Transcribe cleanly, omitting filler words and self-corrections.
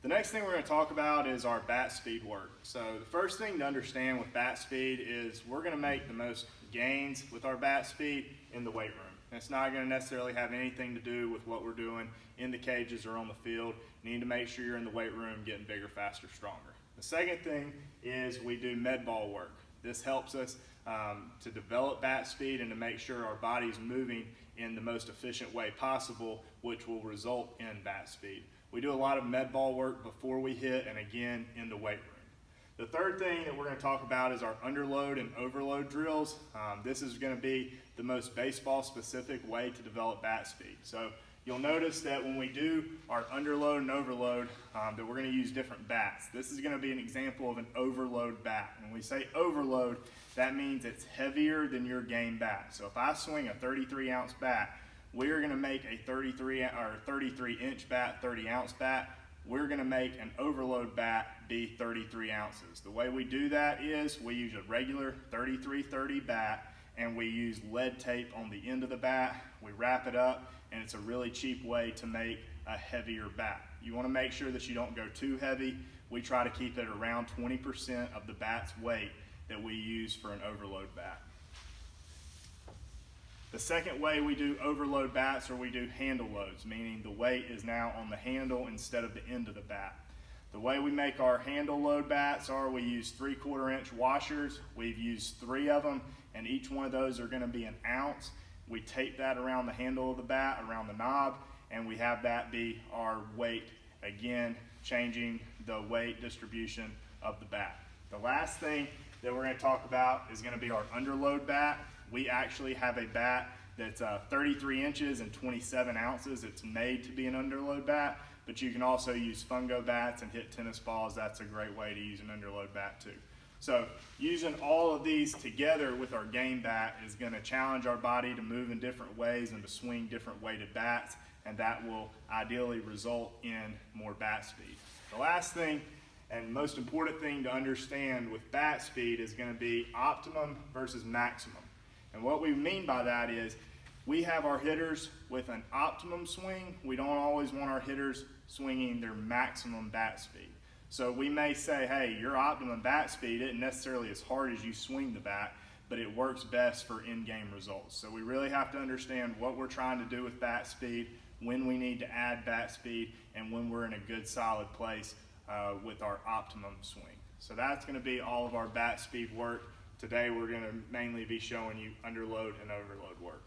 The next thing we're going to talk about is our bat speed work. So the first thing to understand with bat speed is we're going to make the most gains with our bat speed in the weight room. It's not going to necessarily have anything to do with what we're doing in the cages or on the field. You need to make sure you're in the weight room getting bigger, faster, stronger. The second thing is we do med ball work. This helps us to develop bat speed and to make sure our body's moving in the most efficient way possible, which will result in bat speed. We do a lot of med ball work before we hit and again in the weight room. The third thing that we're going to talk about is our underload and overload drills. This is going to be the most baseball specific way to develop bat speed. So you'll notice that when we do our underload and overload, that we're going to use different bats. This is going to be an example of an overload bat. When we say overload, that means it's heavier than your game bat. So if I swing a 33 ounce bat, we're going to make a 33 inch bat, 30 ounce bat. We're going to make an overload bat be 33 ounces. The way we do that is we use a regular 33-30 bat and we use lead tape on the end of the bat. We wrap it up, and it's a really cheap way to make a heavier bat. You want to make sure that you don't go too heavy. We try to keep it around 20% of the bat's weight that we use for an overload bat. The second way we do overload bats, or we do handle loads, meaning the weight is now on the handle instead of the end of the bat. The way we make our handle load bats are we use 3/4 inch washers. We've used 3 of them, and each one of those are going to be an ounce. We tape that around the handle of the bat, around the knob, and we have that be our weight. Again, changing the weight distribution of the bat. The last thing that we're going to talk about is going to be our underload bat. We actually have a bat that's 33 inches and 27 ounces. It's made to be an underload bat, but you can also use fungo bats and hit tennis balls. That's a great way to use an underload bat too. So using all of these together with our game bat is going to challenge our body to move in different ways and to swing different weighted bats, and that will ideally result in more bat speed. The last thing and most important thing to understand with bat speed is going to be optimum versus maximum. And what we mean by that is we have our hitters with an optimum swing. We don't always want our hitters swinging their maximum bat speed. So we may say, hey, your optimum bat speed isn't necessarily as hard as you swing the bat, but it works best for in-game results. So we really have to understand what we're trying to do with bat speed, when we need to add bat speed, and when we're in a good solid place with our optimum swing. So that's going to be all of our bat speed work. Today we're going to mainly be showing you underload and overload work.